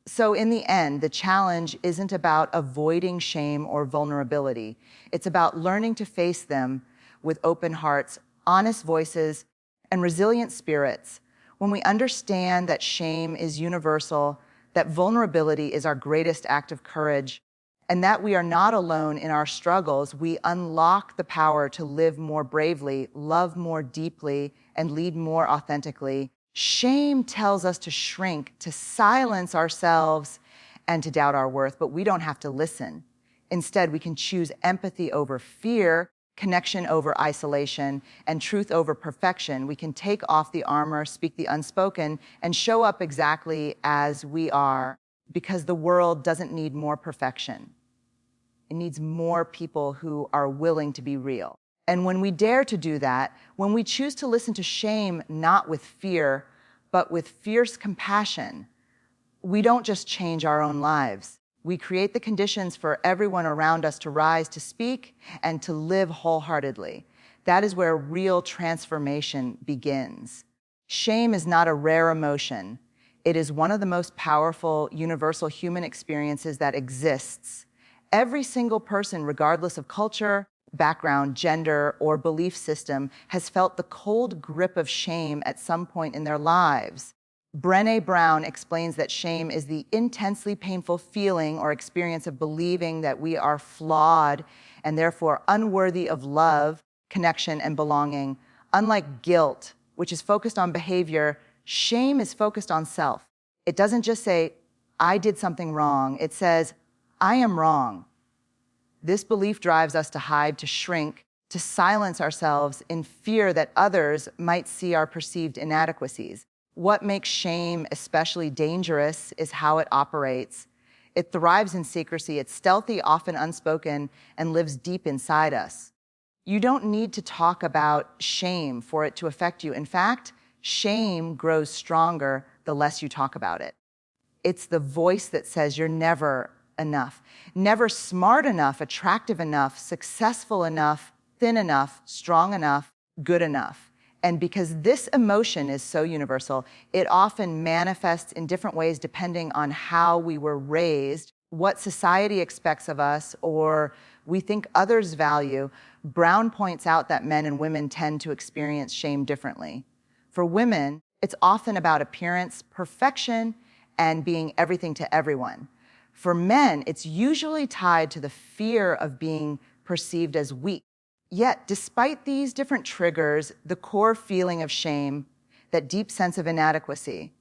So in the end, the challenge isn't about avoiding shame or vulnerability. It's about learning to face them with open hearts, honest voices, and resilient spirits. When we understand that shame is universal, that vulnerability is our greatest act of courage, and that we are not alone in our struggles, we unlock the power to live more bravely, love more deeply, and lead more authentically. Shame tells us to shrink, to silence ourselves, and to doubt our worth, but we don't have to listen. Instead, we can choose empathy over fear, connection over isolation, and truth over perfection. We can take off the armor, speak the unspoken, and show up exactly as we are, because the world doesn't need more perfection. It needs more people who are willing to be real. And when we dare to do that, when we choose to listen to shame not with fear, but with fierce compassion, we don't just change our own lives. We create the conditions for everyone around us to rise, to speak, and to live wholeheartedly. That is where real transformation begins. Shame is not a rare emotion. It is one of the most powerful, universal human experiences that exists. Every single person, regardless of culture, background, gender, or belief system, has felt the cold grip of shame at some point in their lives. Brené Brown explains that shame is the intensely painful feeling or experience of believing that we are flawed and therefore unworthy of love, connection, and belonging. Unlike guilt, which is focused on behavior, shame is focused on self. It doesn't just say, I did something wrong. It says, I am wrong. This belief drives us to hide, to shrink, to silence ourselves in fear that others might see our perceived inadequacies. What makes shame especially dangerous is how it operates. It thrives in secrecy, it's stealthy, often unspoken, and lives deep inside us. You don't need to talk about shame for it to affect you. In fact, shame grows stronger the less you talk about it. It's the voice that says you're never enough, never smart enough, attractive enough, successful enough, thin enough, strong enough, good enough. And because this emotion is so universal, it often manifests in different ways depending on how we were raised, what society expects of us, or we think others value. Brown points out that men and women tend to experience shame differently. For women, it's often about appearance, perfection, and being everything to everyone. For men, it's usually tied to the fear of being perceived as weak. Yet, despite these different triggers, the core feeling of shame, that deep sense of inadequacy,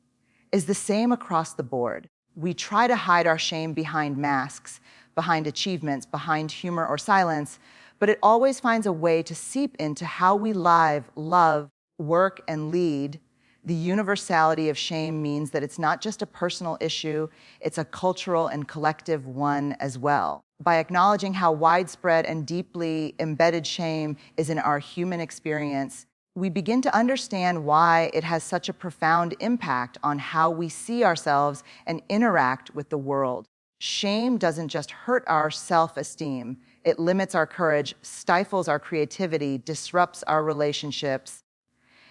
is the same across the board. We try to hide our shame behind masks, behind achievements, behind humor or silence, but it always finds a way to seep into how we live, love, work, and lead. The universality of shame means that it's not just a personal issue, it's a cultural and collective one as well. By acknowledging how widespread and deeply embedded shame is in our human experience, we begin to understand why it has such a profound impact on how we see ourselves and interact with the world. Shame doesn't just hurt our self-esteem, it limits our courage, stifles our creativity, disrupts our relationships,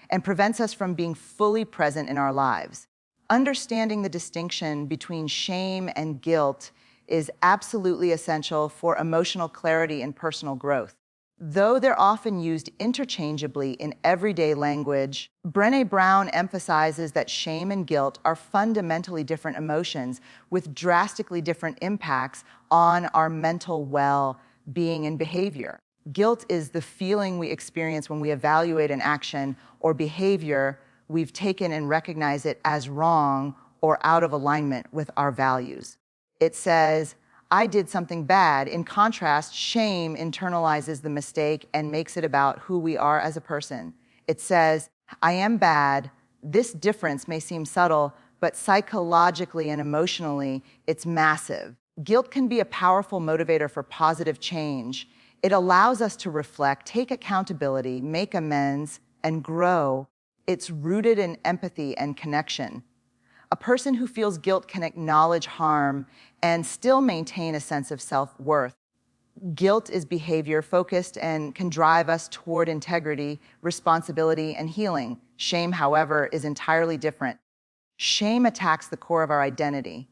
and prevents us from being fully present in our lives. Understanding the distinction between shame and guilt is absolutely essential for emotional clarity and personal growth. Though they're often used interchangeably in everyday language, Brené Brown emphasizes that shame and guilt are fundamentally different emotions with drastically different impacts on our mental well-being and behavior. Guilt is the feeling we experience when we evaluate an action or behavior we've taken and recognize it as wrong or out of alignment with our values. It says, I did something bad. In contrast, shame internalizes the mistake and makes it about who we are as a person. It says, I am bad. This difference may seem subtle, but psychologically and emotionally, it's massive. Guilt can be a powerful motivator for positive change. It allows us to reflect, take accountability, make amends, and grow. It's rooted in empathy and connection. A person who feels guilt can acknowledge harm and still maintain a sense of self-worth. Guilt is behavior-focused and can drive us toward integrity, responsibility, and healing. Shame, however, is entirely different. Shame attacks the core of our identity.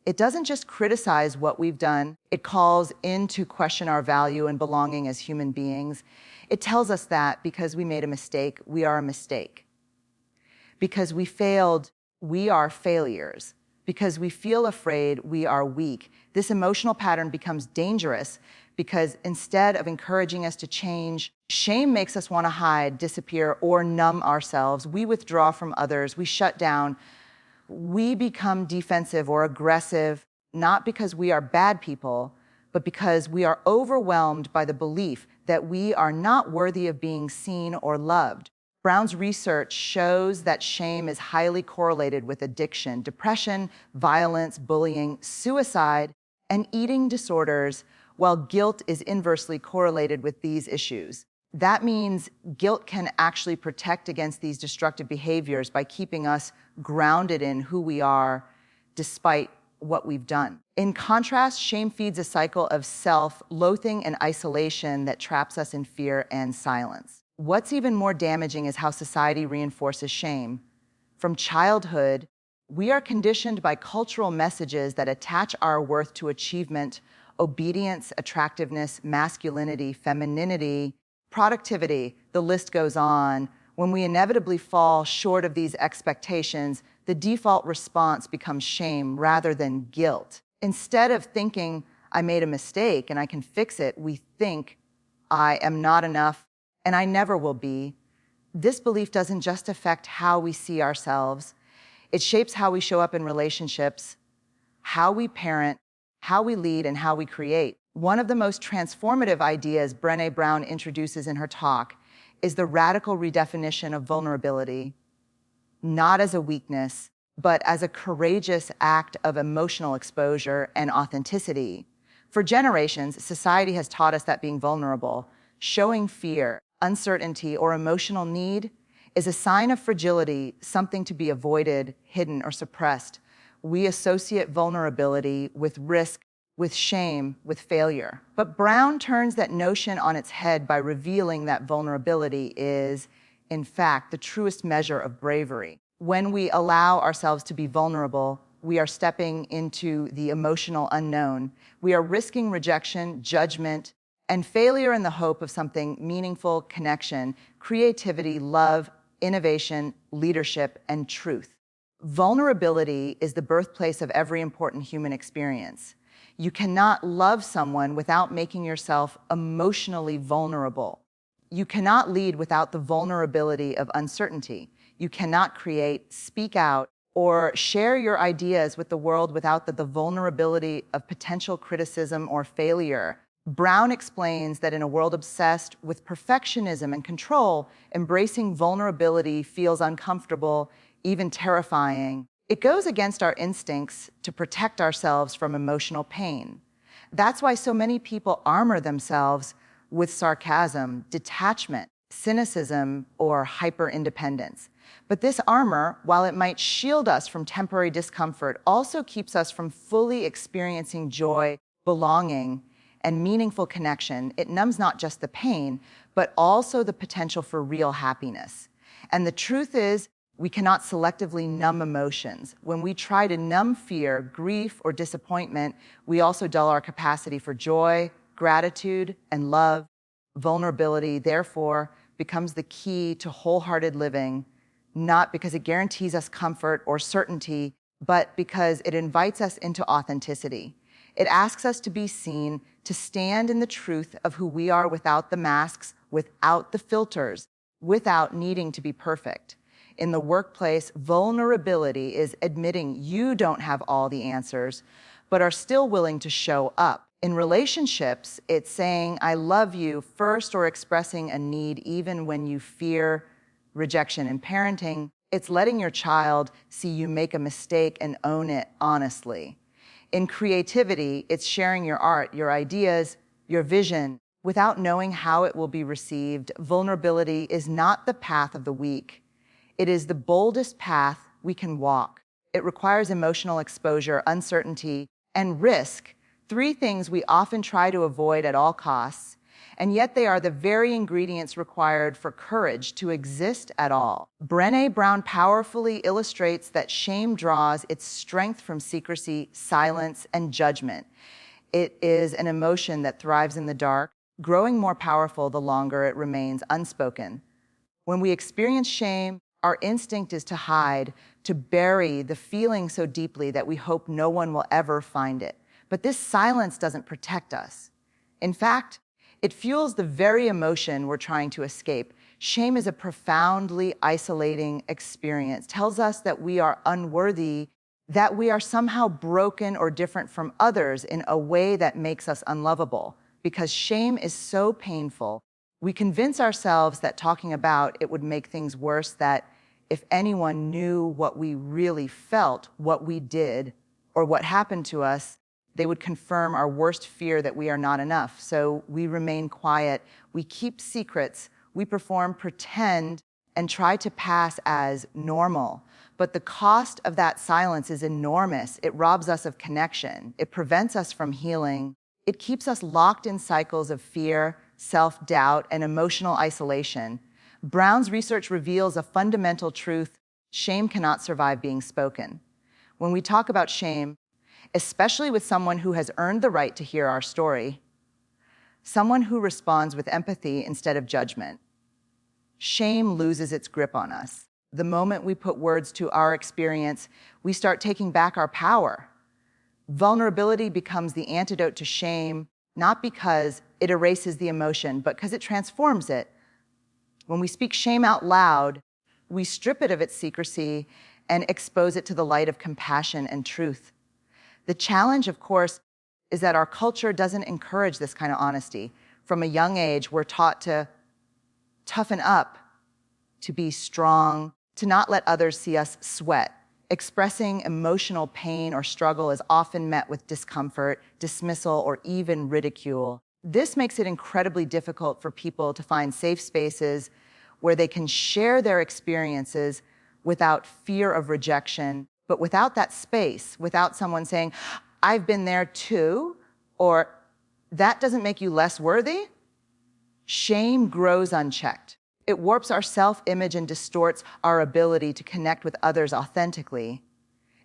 It doesn't just criticize what we've done, it calls in to question our value and belonging as human beings. It tells us that because we made a mistake, we are a mistake. Because we failed, we are failures. Because we feel afraid, we are weak. This emotional pattern becomes dangerous because instead of encouraging us to change, shame makes us want to hide, disappear, or numb ourselves. We withdraw from others, we shut down. We become defensive or aggressive, not because we are bad people, but because we are overwhelmed by the belief that we are not worthy of being seen or loved. Brown's research shows that shame is highly correlated with addiction, depression, violence, bullying, suicide, and eating disorders, while guilt is inversely correlated with these issues. That means guilt can actually protect against these destructive behaviors by keeping us grounded in who we are despite what we've done. In contrast, shame feeds a cycle of self-loathing and isolation that traps us in fear and silence. What's even more damaging is how society reinforces shame. From childhood, we are conditioned by cultural messages that attach our worth to achievement, obedience, attractiveness, masculinity, femininity, productivity. The list goes on. When we inevitably fall short of these expectations, the default response becomes shame rather than guilt. Instead of thinking, I made a mistake and I can fix it, we think, I am not enough and I never will be. This belief doesn't just affect how we see ourselves. It shapes how we show up in relationships, how we parent, how we lead, and how we create. One of the most transformative ideas Brené Brown introduces in her talk is the radical redefinition of vulnerability, not as a weakness, but as a courageous act of emotional exposure and authenticity. For generations, society has taught us that being vulnerable, showing fear, uncertainty, or emotional need is a sign of fragility, something to be avoided, hidden, or suppressed. We associate vulnerability with risk, with shame, with failure. But Brown turns that notion on its head by revealing that vulnerability is, in fact, the truest measure of bravery. When we allow ourselves to be vulnerable, we are stepping into the emotional unknown. We are risking rejection, judgment, and failure in the hope of something meaningful, connection, creativity, love, innovation, leadership, and truth. Vulnerability is the birthplace of every important human experience. You cannot love someone without making yourself emotionally vulnerable. You cannot lead without the vulnerability of uncertainty. You cannot create, speak out, or share your ideas with the world without the vulnerability of potential criticism or failure. Brown explains that in a world obsessed with perfectionism and control, embracing vulnerability feels uncomfortable, even terrifying. It goes against our instincts to protect ourselves from emotional pain. That's why so many people armor themselves with sarcasm, detachment, cynicism, or hyper-independence. But this armor, while it might shield us from temporary discomfort, also keeps us from fully experiencing joy, belonging, and meaningful connection. It numbs not just the pain, but also the potential for real happiness. And the truth is, we cannot selectively numb emotions. When we try to numb fear, grief, or disappointment, we also dull our capacity for joy, gratitude, and love. Vulnerability, therefore, becomes the key to wholehearted living, not because it guarantees us comfort or certainty, but because it invites us into authenticity. It asks us to be seen, to stand in the truth of who we are without the masks, without the filters, without needing to be perfect. In the workplace, vulnerability is admitting you don't have all the answers, but are still willing to show up. In relationships, it's saying, I love you first, or expressing a need even when you fear rejection. In parenting, it's letting your child see you make a mistake and own it honestly. In creativity, it's sharing your art, your ideas, your vision, without knowing how it will be received. Vulnerability is not the path of the weak. It is the boldest path we can walk. It requires emotional exposure, uncertainty, and risk, three things we often try to avoid at all costs. and yet they are the very ingredients required for courage to exist at all. Brené Brown powerfully illustrates that shame draws its strength from secrecy, silence, and judgment. It is an emotion that thrives in the dark, growing more powerful the longer it remains unspoken. When we experience shame, our instinct is to hide, to bury the feeling so deeply that we hope no one will ever find it. But this silence doesn't protect us. In fact, it fuels the very emotion we're trying to escape. Shame is a profoundly isolating experience. It tells us that we are unworthy, that we are somehow broken or different from others in a way that makes us unlovable. Because shame is so painful, we convince ourselves that talking about it would make things worse, that if anyone knew what we really felt, what we did, or what happened to us, they would confirm our worst fear that we are not enough. So we remain quiet, we keep secrets, we perform pretend, and try to pass as normal. But the cost of that silence is enormous. It robs us of connection. It prevents us from healing. It keeps us locked in cycles of fear, self-doubt, and emotional isolation. Brown's research reveals a fundamental truth: shame cannot survive being spoken. When we talk about shame, especially with someone who has earned the right to hear our story, someone who responds with empathy instead of judgment, shame loses its grip on us. The moment we put words to our experience, we start taking back our power. Vulnerability becomes the antidote to shame, not because it erases the emotion, but because it transforms it. When we speak shame out loud, we strip it of its secrecy and expose it to the light of compassion and truth. The challenge, of course, is that our culture doesn't encourage this kind of honesty. From a young age, we're taught to toughen up, to be strong, to not let others see us sweat. Expressing emotional pain or struggle is often met with discomfort, dismissal, or even ridicule. This makes it incredibly difficult for people to find safe spaces where they can share their experiences without fear of rejection. But without that space, without someone saying, "I've been there too," or "that doesn't make you less worthy," shame grows unchecked. It warps our self-image and distorts our ability to connect with others authentically.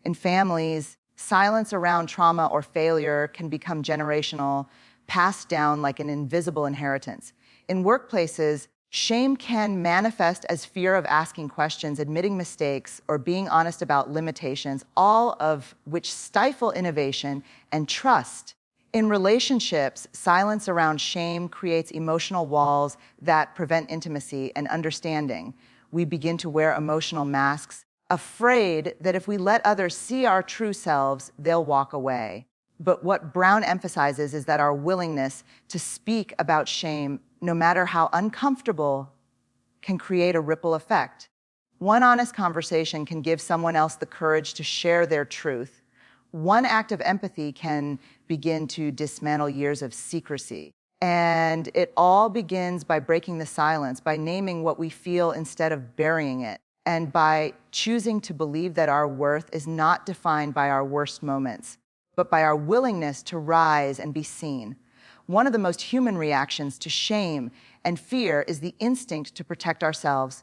In families, silence around trauma or failure can become generational, passed down like an invisible inheritance. In workplaces, shame can manifest as fear of asking questions, admitting mistakes, or being honest about limitations, all of which stifle innovation and trust. In relationships, silence around shame creates emotional walls that prevent intimacy and understanding. We begin to wear emotional masks, afraid that if we let others see our true selves, they'll walk away. But what Brown emphasizes is that our willingness to speak about shame, no matter how uncomfortable, can create a ripple effect. One honest conversation can give someone else the courage to share their truth. One act of empathy can begin to dismantle years of secrecy. And it all begins by breaking the silence, by naming what we feel instead of burying it, and by choosing to believe that our worth is not defined by our worst moments, but by our willingness to rise and be seen. One of the most human reactions to shame and fear is the instinct to protect ourselves,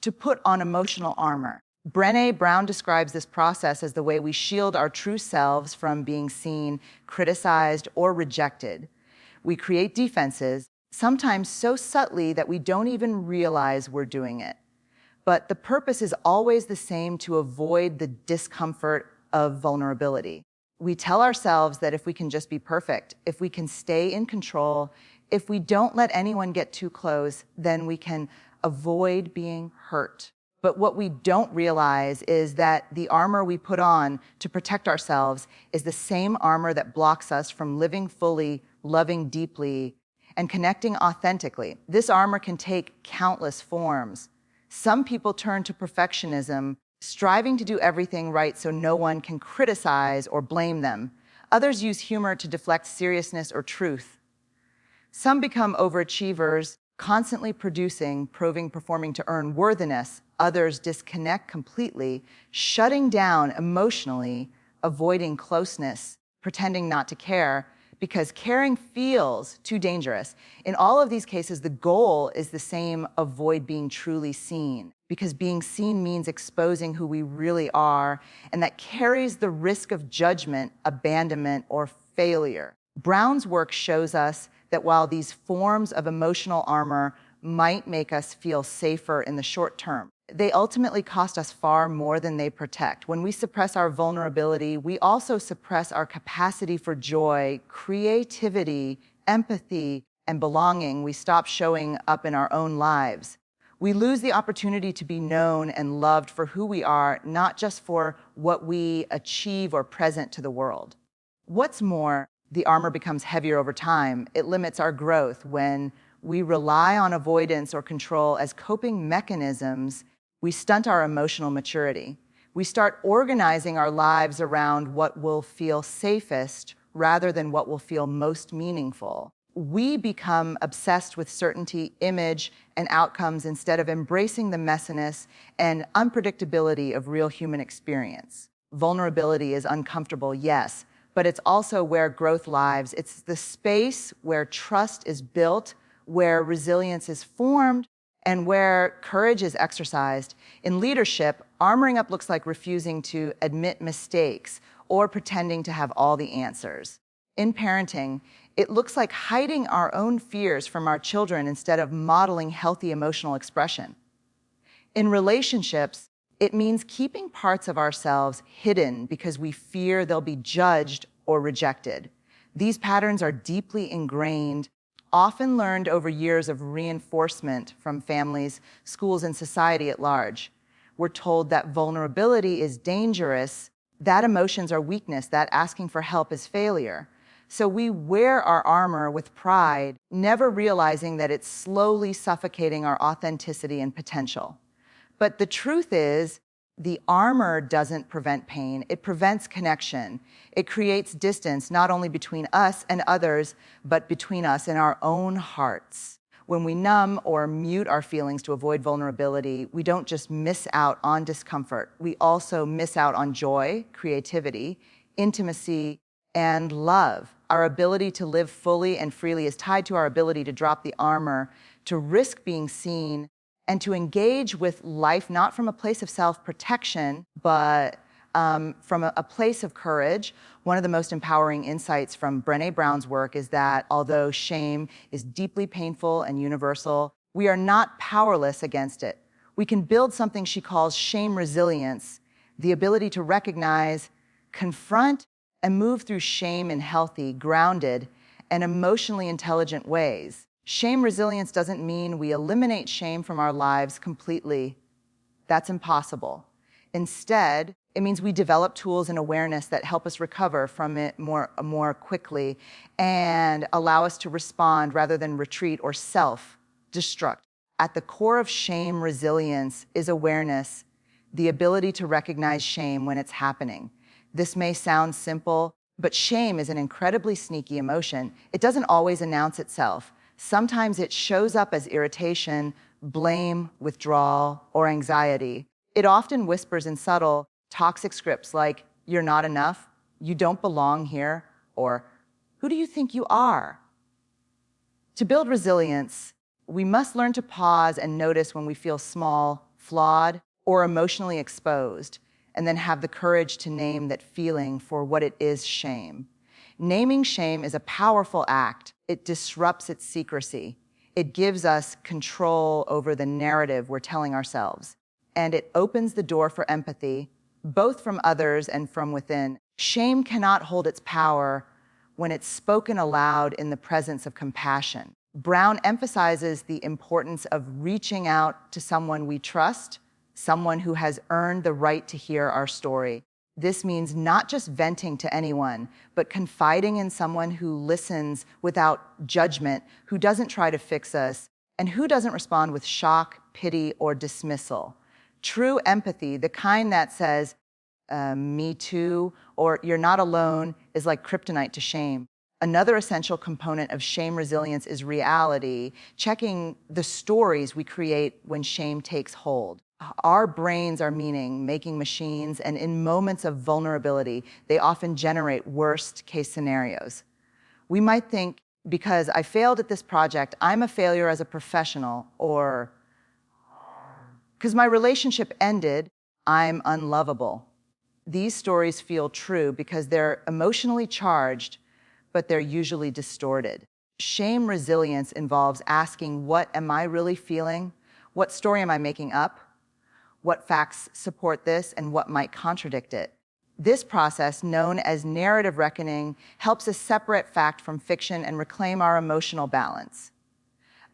to put on emotional armor. Brené Brown describes this process as the way we shield our true selves from being seen, criticized, or rejected. We create defenses, sometimes so subtly that we don't even realize we're doing it. But the purpose is always the same: to avoid the discomfort of vulnerability. We tell ourselves that if we can just be perfect, if we can stay in control, if we don't let anyone get too close, then we can avoid being hurt. But what we don't realize is that the armor we put on to protect ourselves is the same armor that blocks us from living fully, loving deeply, and connecting authentically. This armor can take countless forms. Some people turn to perfectionism, striving to do everything right so no one can criticize or blame them. Others use humor to deflect seriousness or truth. Some become overachievers, constantly producing, proving, performing to earn worthiness. Others disconnect completely, shutting down emotionally, avoiding closeness, pretending not to care. because caring feels too dangerous. In all of these cases, the goal is the same: avoid being truly seen, because being seen means exposing who we really are, and that carries the risk of judgment, abandonment, or failure. Brown's work shows us that while these forms of emotional armor might make us feel safer in the short term, they ultimately cost us far more than they protect. When we suppress our vulnerability, we also suppress our capacity for joy, creativity, empathy, and belonging. We stop showing up in our own lives. We lose the opportunity to be known and loved for who we are, not just for what we achieve or present to the world. What's more, the armor becomes heavier over time. It limits our growth. When we rely on avoidance or control as coping mechanisms, we stunt our emotional maturity. We start organizing our lives around what will feel safest rather than what will feel most meaningful. We become obsessed with certainty, image, and outcomes instead of embracing the messiness and unpredictability of real human experience. Vulnerability is uncomfortable, yes, but it's also where growth lives. It's the space where trust is built, where resilience is formed, and where courage is exercised. In leadership, armoring up looks like refusing to admit mistakes or pretending to have all the answers. In parenting, it looks like hiding our own fears from our children instead of modeling healthy emotional expression. In relationships, it means keeping parts of ourselves hidden because we fear they'll be judged or rejected. These patterns are deeply ingrained, often learned over years of reinforcement from families, schools, and society at large. We're told that vulnerability is dangerous, that emotions are weakness, that asking for help is failure. So we wear our armor with pride, never realizing that it's slowly suffocating our authenticity and potential. But the truth is, the armor doesn't prevent pain, it prevents connection. It creates distance, not only between us and others, but between us and our own hearts. When we numb or mute our feelings to avoid vulnerability, we don't just miss out on discomfort, we also miss out on joy, creativity, intimacy, and love. Our ability to live fully and freely is tied to our ability to drop the armor, to risk being seen, and to engage with life not from a place of self-protection, but from a place of courage. One of the most empowering insights from Brené Brown's work is that although shame is deeply painful and universal, we are not powerless against it. We can build something she calls shame resilience, the ability to recognize, confront, and move through shame in healthy, grounded, and emotionally intelligent ways. Shame resilience doesn't mean we eliminate shame from our lives completely. That's impossible. Instead, it means we develop tools and awareness that help us recover from it more quickly and allow us to respond rather than retreat or self-destruct. At the core of shame resilience is awareness, the ability to recognize shame when it's happening. This may sound simple, but shame is an incredibly sneaky emotion. It doesn't always announce itself. Sometimes it shows up as irritation, blame, withdrawal, or anxiety. It often whispers in subtle, toxic scripts like, "You're not enough," "You don't belong here," or "Who do you think you are?" To build resilience, we must learn to pause and notice when we feel small, flawed, or emotionally exposed, and then have the courage to name that feeling for what it is: shame. Naming shame is a powerful act. It disrupts its secrecy. It gives us control over the narrative we're telling ourselves. And it opens the door for empathy, both from others and from within. Shame cannot hold its power when it's spoken aloud in the presence of compassion. Brown emphasizes the importance of reaching out to someone we trust, someone who has earned the right to hear our story. This means not just venting to anyone, but confiding in someone who listens without judgment, who doesn't try to fix us, and who doesn't respond with shock, pity, or dismissal. True empathy, the kind that says, "Me too," or "You're not alone," is like kryptonite to shame. Another essential component of shame resilience is reality, checking the stories we create when shame takes hold. Our brains are meaning-making machines, and in moments of vulnerability, they often generate worst-case scenarios. We might think, because I failed at this project, I'm a failure as a professional, or because my relationship ended, I'm unlovable. These stories feel true because they're emotionally charged, but they're usually distorted. Shame resilience involves asking, what am I really feeling? What story am I making up? What facts support this, and what might contradict it? This process, known as narrative reckoning, helps us separate fact from fiction and reclaim our emotional balance.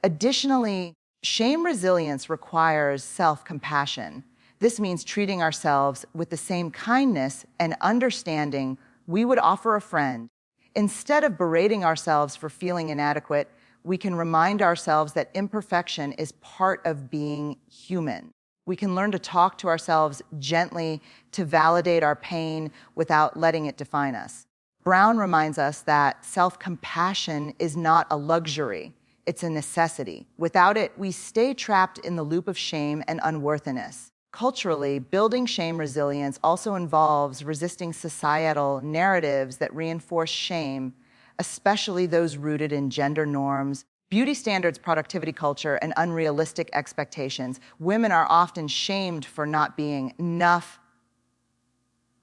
Additionally, shame resilience requires self-compassion. This means treating ourselves with the same kindness and understanding we would offer a friend. Instead of berating ourselves for feeling inadequate, we can remind ourselves that imperfection is part of being human. We can learn to talk to ourselves gently, to validate our pain without letting it define us. Brown reminds us that self-compassion is not a luxury, it's a necessity. Without it, we stay trapped in the loop of shame and unworthiness. Culturally, building shame resilience also involves resisting societal narratives that reinforce shame, especially those rooted in gender norms, beauty standards, productivity culture, and unrealistic expectations. Women are often shamed for not being enough,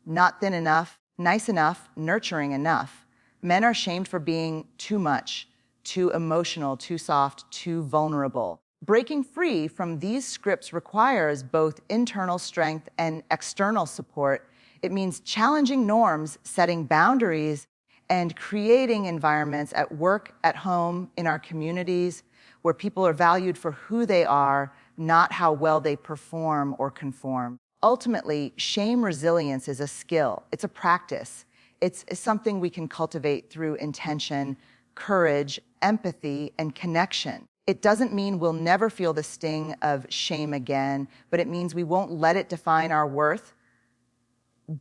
not thin enough, nice enough, nurturing enough. Men are shamed for being too much, too emotional, too soft, too vulnerable. Breaking free from these scripts requires both internal strength and external support. It means challenging norms, setting boundaries, and creating environments at work, at home, in our communities, where people are valued for who they are, not how well they perform or conform. Ultimately, shame resilience is a skill. It's a practice. It's something we can cultivate through intention, courage, empathy, and connection. It doesn't mean we'll never feel the sting of shame again, but it means we won't let it define our worth,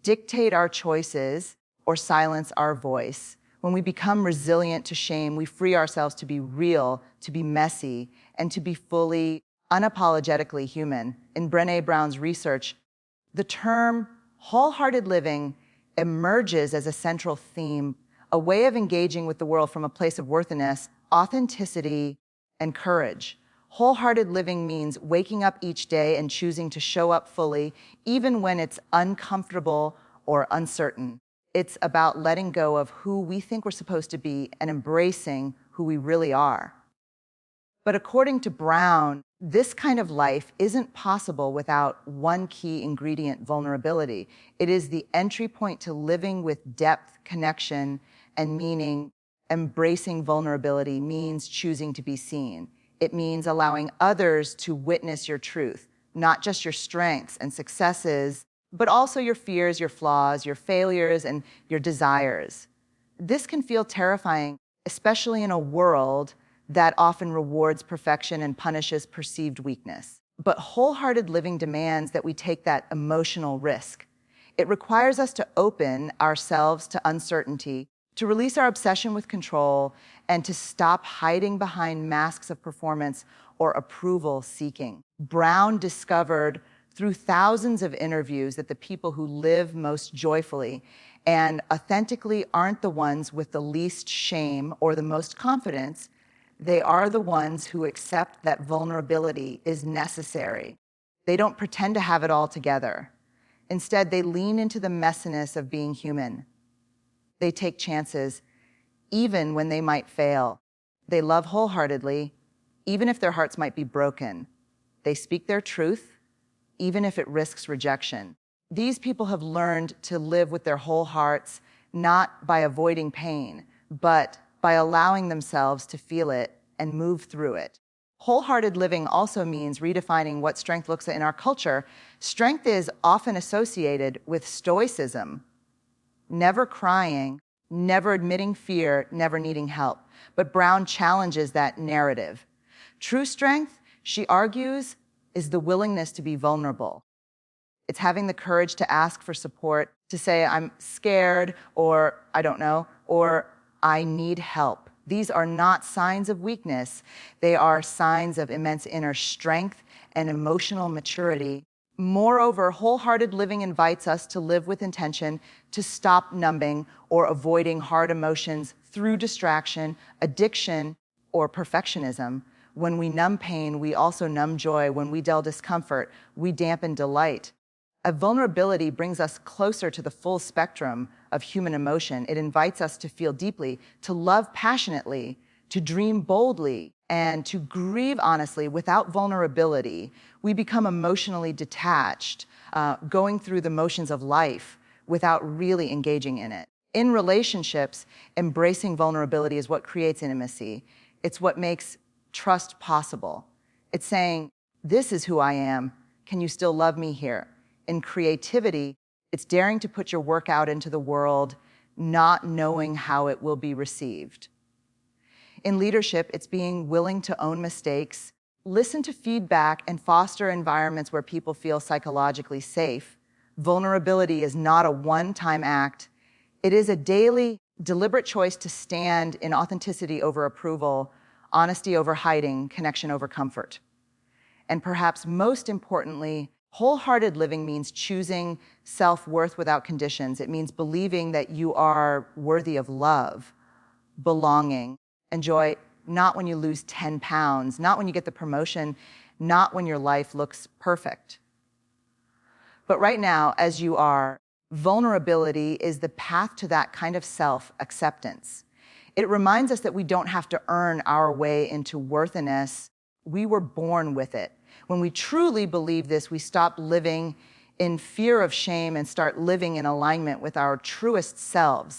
dictate our choices, or silence our voice. When we become resilient to shame, we free ourselves to be real, to be messy, and to be fully, unapologetically human. In Brené Brown's research, the term wholehearted living emerges as a central theme, a way of engaging with the world from a place of worthiness, authenticity, and courage. Wholehearted living means waking up each day and choosing to show up fully, even when it's uncomfortable or uncertain. It's about letting go of who we think we're supposed to be and embracing who we really are. But according to Brown, this kind of life isn't possible without one key ingredient: vulnerability. It is the entry point to living with depth, connection, and meaning. Embracing vulnerability means choosing to be seen. It means allowing others to witness your truth, not just your strengths and successes, but also your fears, your flaws, your failures, and your desires. This can feel terrifying, especially in a world that often rewards perfection and punishes perceived weakness. But wholehearted living demands that we take that emotional risk. It requires us to open ourselves to uncertainty, to release our obsession with control, and to stop hiding behind masks of performance or approval seeking. Brown discovered through thousands of interviews that the people who live most joyfully and authentically aren't the ones with the least shame or the most confidence. They are the ones who accept that vulnerability is necessary. They don't pretend to have it all together. Instead, they lean into the messiness of being human. They take chances, even when they might fail. They love wholeheartedly, even if their hearts might be broken. They speak their truth, even if it risks rejection. These people have learned to live with their whole hearts, not by avoiding pain, but by allowing themselves to feel it and move through it. Wholehearted living also means redefining what strength looks like in our culture. Strength is often associated with stoicism, never crying, never admitting fear, never needing help. But Brown challenges that narrative. True strength, she argues, is the willingness to be vulnerable. It's having the courage to ask for support, to say, I'm scared, or I don't know, or I need help. These are not signs of weakness. They are signs of immense inner strength and emotional maturity. Moreover, wholehearted living invites us to live with intention, to stop numbing or avoiding hard emotions through distraction, addiction, or perfectionism. When we numb pain, we also numb joy. When we dull discomfort, we dampen delight. A vulnerability brings us closer to the full spectrum of human emotion. It invites us to feel deeply, to love passionately, to dream boldly, and to grieve honestly. Without vulnerability, we become emotionally detached, going through the motions of life without really engaging in it. In relationships, embracing vulnerability is what creates intimacy. It's what makes trust possible. It's saying, this is who I am. Can you still love me here? In creativity, it's daring to put your work out into the world, not knowing how it will be received. In leadership, it's being willing to own mistakes, listen to feedback, and foster environments where people feel psychologically safe. Vulnerability is not a one-time act. It is a daily, deliberate choice to stand in authenticity over approval, honesty over hiding, connection over comfort. And perhaps most importantly, wholehearted living means choosing self-worth without conditions. It means believing that you are worthy of love, belonging, and joy, not when you lose 10 pounds, not when you get the promotion, not when your life looks perfect. But right now, as you are, vulnerability is the path to that kind of self-acceptance. It reminds us that we don't have to earn our way into worthiness. We were born with it. When we truly believe this, we stop living in fear of shame and start living in alignment with our truest selves.